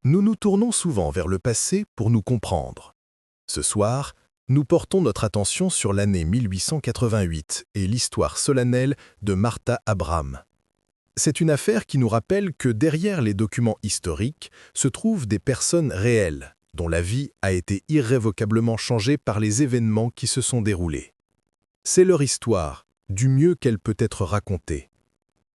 Nous nous tournons souvent vers le passé pour nous comprendre. Ce soir, nous portons notre attention sur l'année 1888 et l'histoire solennelle de Martha Abraham. C'est une affaire qui nous rappelle que derrière les documents historiques se trouvent des personnes réelles, dont la vie a été irrévocablement changée par les événements qui se sont déroulés. C'est leur histoire, du mieux qu'elle peut être racontée.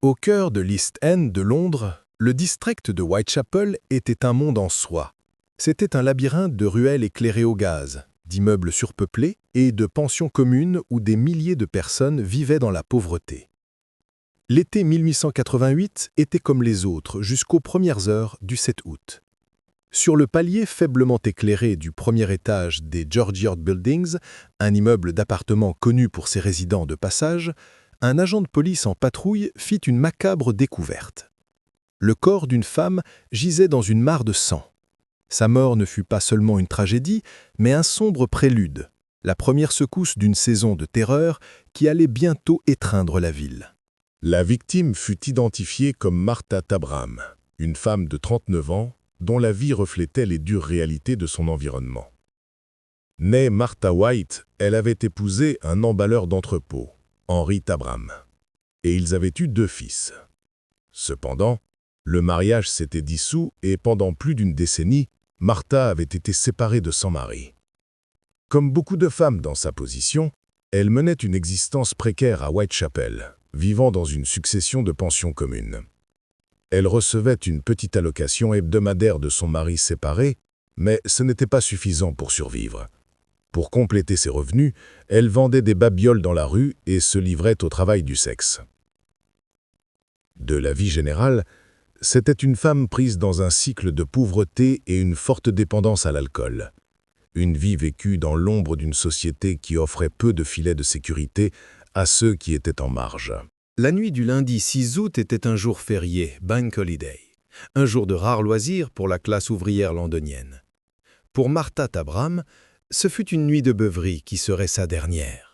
Au cœur de l'East End de Londres, le district de Whitechapel était un monde en soi. C'était un labyrinthe de ruelles éclairées au gaz, d'immeubles surpeuplés et de pensions communes où des milliers de personnes vivaient dans la pauvreté. L'été 1888 était comme les autres jusqu'aux premières heures du 7 août. Sur le palier faiblement éclairé du premier étage des George Yard Buildings, un immeuble d'appartements connu pour ses résidents de passage, un agent de police en patrouille fit une macabre découverte. Le corps d'une femme gisait dans une mare de sang. Sa mort ne fut pas seulement une tragédie, mais un sombre prélude, la première secousse d'une saison de terreur qui allait bientôt étreindre la ville. La victime fut identifiée comme Martha Abraham, une femme de 39 ans dont la vie reflétait les dures réalités de son environnement. Née Martha White, elle avait épousé un emballeur d'entrepôts, Henry Abraham, et ils avaient eu 2 fils. Cependant, le mariage s'était dissous et pendant plus d'une décennie, Martha avait été séparée de son mari. Comme beaucoup de femmes dans sa position, elle menait une existence précaire à Whitechapel, vivant dans une succession de pensions communes. Elle recevait une petite allocation hebdomadaire de son mari séparé, mais ce n'était pas suffisant pour survivre. Pour compléter ses revenus, elle vendait des babioles dans la rue et se livrait au travail du sexe. De la vie générale, c'était une femme prise dans un cycle de pauvreté et une forte dépendance à l'alcool. Une vie vécue dans l'ombre d'une société qui offrait peu de filets de sécurité à ceux qui étaient en marge. La nuit du lundi 6 août était un jour férié, Bank Holiday, un jour de rare loisir pour la classe ouvrière londonienne. Pour Martha Abraham, ce fut une nuit de beuverie qui serait sa dernière.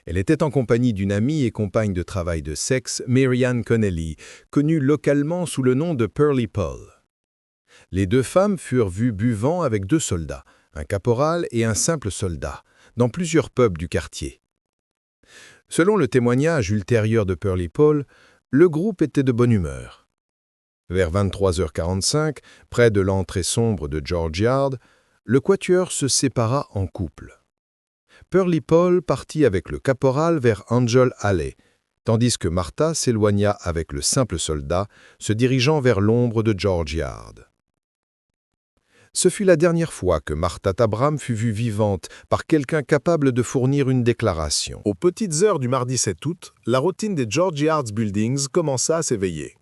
Elle était en compagnie d'une amie et compagne de travail de sexe, Mary Ann Connelly, connue localement sous le nom de Pearly Paul. Les 2 femmes furent vues buvant avec 2 soldats, un caporal et un simple soldat, dans plusieurs pubs du quartier. Selon le témoignage ultérieur de Pearly Paul, le groupe était de bonne humeur. Vers 23h45, près de l'entrée sombre de George Yard, le quatuor se sépara en couple. Pearly Paul partit avec le caporal vers Angel Alley, tandis que Martha s'éloigna avec le simple soldat, se dirigeant vers l'ombre de George Yard. Ce fut la dernière fois que Martha Abraham fut vue vivante par quelqu'un capable de fournir une déclaration. Aux petites heures du mardi 7 août, la routine des George Yard Buildings commença à s'éveiller.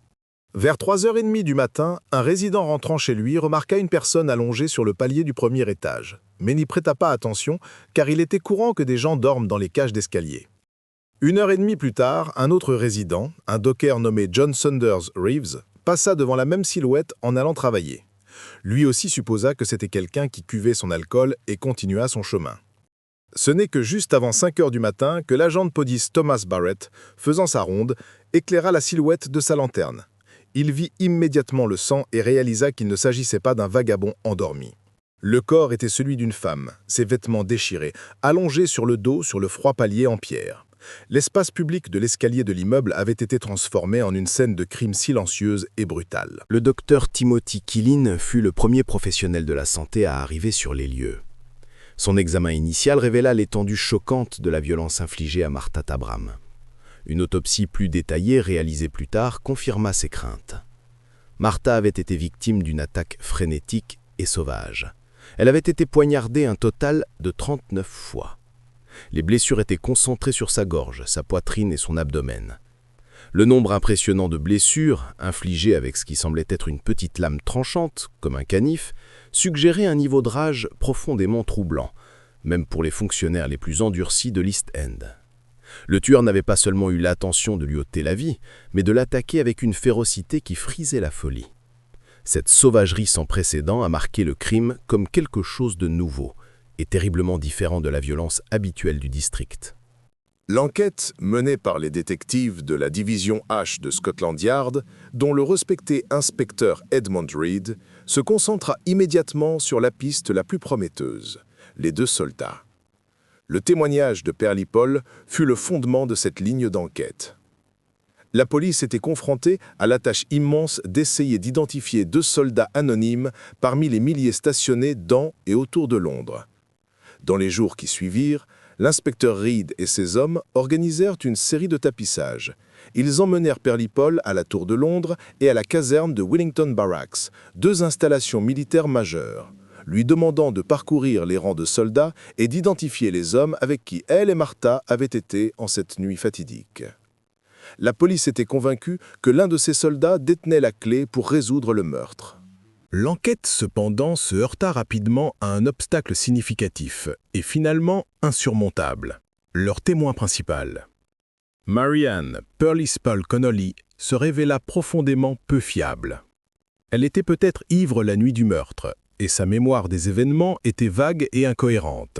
Vers 3h30 du matin, un résident rentrant chez lui remarqua une personne allongée sur le palier du premier étage, mais n'y prêta pas attention car il était courant que des gens dorment dans les cages d'escalier. 1h30 plus tard, un autre résident, un docker nommé John Saunders Reeves, passa devant la même silhouette en allant travailler. Lui aussi supposa que c'était quelqu'un qui cuvait son alcool et continua son chemin. Ce n'est que juste avant 5h du matin que l'agent de police Thomas Barrett, faisant sa ronde, éclaira la silhouette de sa lanterne. Il vit immédiatement le sang et réalisa qu'il ne s'agissait pas d'un vagabond endormi. Le corps était celui d'une femme, ses vêtements déchirés, allongés sur le dos sur le froid palier en pierre. L'espace public de l'escalier de l'immeuble avait été transformé en une scène de crime silencieuse et brutale. Le docteur Timothy Killin fut le premier professionnel de la santé à arriver sur les lieux. Son examen initial révéla l'étendue choquante de la violence infligée à Martha Abraham. Une autopsie plus détaillée, réalisée plus tard, confirma ses craintes. Martha avait été victime d'une attaque frénétique et sauvage. Elle avait été poignardée un total de 39 fois. Les blessures étaient concentrées sur sa gorge, sa poitrine et son abdomen. Le nombre impressionnant de blessures, infligées avec ce qui semblait être une petite lame tranchante, comme un canif, suggérait un niveau de rage profondément troublant, même pour les fonctionnaires les plus endurcis de l'East End. Le tueur n'avait pas seulement eu l'intention de lui ôter la vie, mais de l'attaquer avec une férocité qui frisait la folie. Cette sauvagerie sans précédent a marqué le crime comme quelque chose de nouveau et terriblement différent de la violence habituelle du district. L'enquête menée par les détectives de la division H de Scotland Yard, dont le respecté inspecteur Edmond Reed, se concentra immédiatement sur la piste la plus prometteuse, les 2 soldats. Le témoignage de Perlie Paul fut le fondement de cette ligne d'enquête. La police était confrontée à la tâche immense d'essayer d'identifier 2 soldats anonymes parmi les milliers stationnés dans et autour de Londres. Dans les jours qui suivirent, l'inspecteur Reed et ses hommes organisèrent une série de tapissages. Ils emmenèrent Perlie Paul à la Tour de Londres et à la caserne de Wellington Barracks, 2 installations militaires majeures, lui demandant de parcourir les rangs de soldats et d'identifier les hommes avec qui elle et Martha avaient été en cette nuit fatidique. La police était convaincue que l'un de ces soldats détenait la clé pour résoudre le meurtre. L'enquête, cependant, se heurta rapidement à un obstacle significatif et finalement insurmontable, leur témoin principal. Marianne Perlie Paul Connolly se révéla profondément peu fiable. Elle était peut-être ivre la nuit du meurtre, et sa mémoire des événements était vague et incohérente.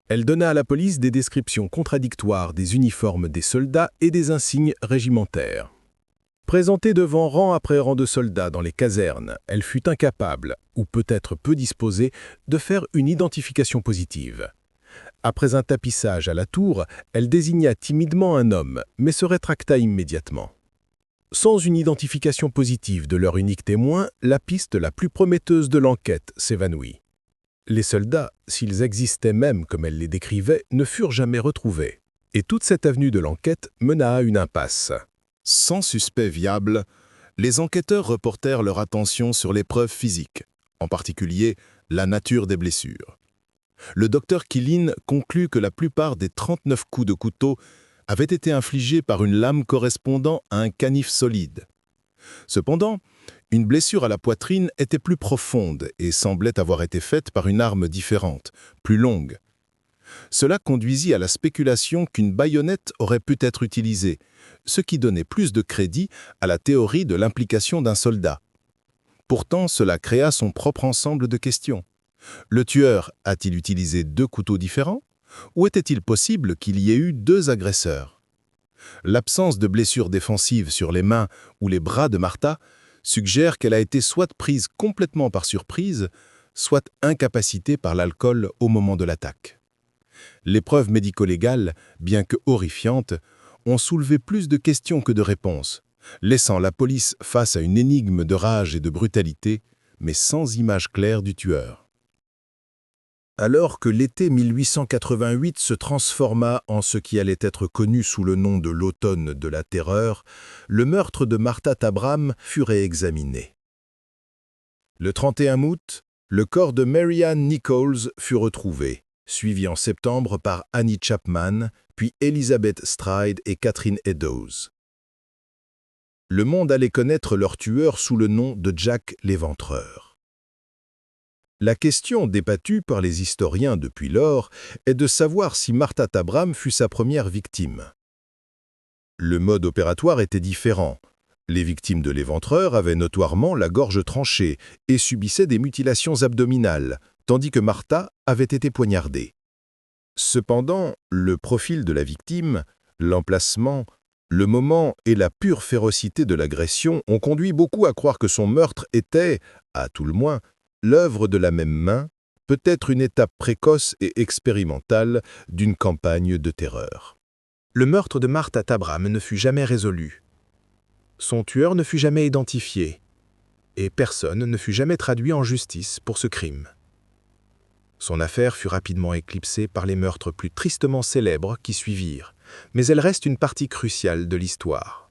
Elle donna à la police des descriptions contradictoires des uniformes des soldats et des insignes régimentaires. Présentée devant rang après rang de soldats dans les casernes, elle fut incapable, ou peut-être peu disposée, de faire une identification positive. Après un tapissage à la tour, elle désigna timidement un homme, mais se rétracta immédiatement. Sans une identification positive de leur unique témoin, la piste la plus prometteuse de l'enquête s'évanouit. Les soldats, s'ils existaient même comme elle les décrivait, ne furent jamais retrouvés. Et toute cette avenue de l'enquête mena à une impasse. Sans suspect viable, les enquêteurs reportèrent leur attention sur les preuves physiques, en particulier la nature des blessures. Le docteur Quillin conclut que la plupart des 39 coups de couteau avaient été infligés par une lame correspondant à un canif solide. Cependant, une blessure à la poitrine était plus profonde et semblait avoir été faite par une arme différente, plus longue. Cela conduisit à la spéculation qu'une baïonnette aurait pu être utilisée, ce qui donnait plus de crédit à la théorie de l'implication d'un soldat. Pourtant, cela créa son propre ensemble de questions. Le tueur a-t-il utilisé 2 couteaux différents? Ou était-il possible qu'il y ait eu 2 agresseurs? L'absence de blessures défensives sur les mains ou les bras de Martha suggère qu'elle a été soit prise complètement par surprise, soit incapacitée par l'alcool au moment de l'attaque. Les preuves médico-légales, bien que horrifiantes, ont soulevé plus de questions que de réponses, laissant la police face à une énigme de rage et de brutalité, mais sans image claire du tueur. Alors que l'été 1888 se transforma en ce qui allait être connu sous le nom de l'automne de la terreur, le meurtre de Martha Tabram fut réexaminé. Le 31 août, le corps de Marianne Nichols fut retrouvé, suivi en septembre par Annie Chapman, puis Elizabeth Stride et Catherine Eddowes. Le monde allait connaître leur tueur sous le nom de Jack l'Éventreur. La question débattue par les historiens depuis lors est de savoir si Martha Tabram fut sa première victime. Le mode opératoire était différent. Les victimes de l'Éventreur avaient notoirement la gorge tranchée et subissaient des mutilations abdominales, tandis que Martha avait été poignardée. Cependant, le profil de la victime, l'emplacement, le moment et la pure férocité de l'agression ont conduit beaucoup à croire que son meurtre était, à tout le moins, l'œuvre de la même main, peut-être une étape précoce et expérimentale d'une campagne de terreur. Le meurtre de Martha Tabram ne fut jamais résolu. Son tueur ne fut jamais identifié, et personne ne fut jamais traduit en justice pour ce crime. Son affaire fut rapidement éclipsée par les meurtres plus tristement célèbres qui suivirent, mais elle reste une partie cruciale de l'histoire.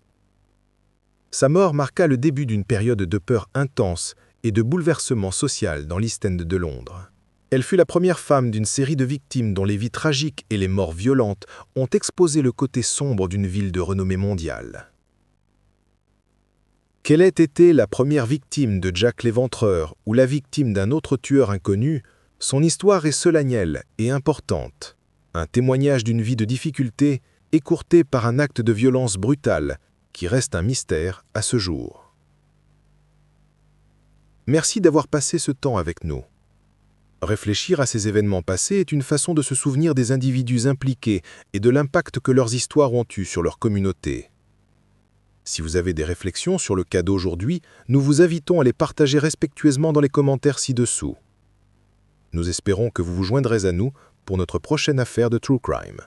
Sa mort marqua le début d'une période de peur intense et de bouleversement social dans l'East End de Londres. Elle fut la première femme d'une série de victimes dont les vies tragiques et les morts violentes ont exposé le côté sombre d'une ville de renommée mondiale. Quelle ait été la première victime de Jack l'Éventreur ou la victime d'un autre tueur inconnu, son histoire est solennelle et importante, un témoignage d'une vie de difficulté écourtée par un acte de violence brutale qui reste un mystère à ce jour. Merci d'avoir passé ce temps avec nous. Réfléchir à ces événements passés est une façon de se souvenir des individus impliqués et de l'impact que leurs histoires ont eu sur leur communauté. Si vous avez des réflexions sur le cas d'aujourd'hui, nous vous invitons à les partager respectueusement dans les commentaires ci-dessous. Nous espérons que vous vous joindrez à nous pour notre prochaine affaire de True Crime.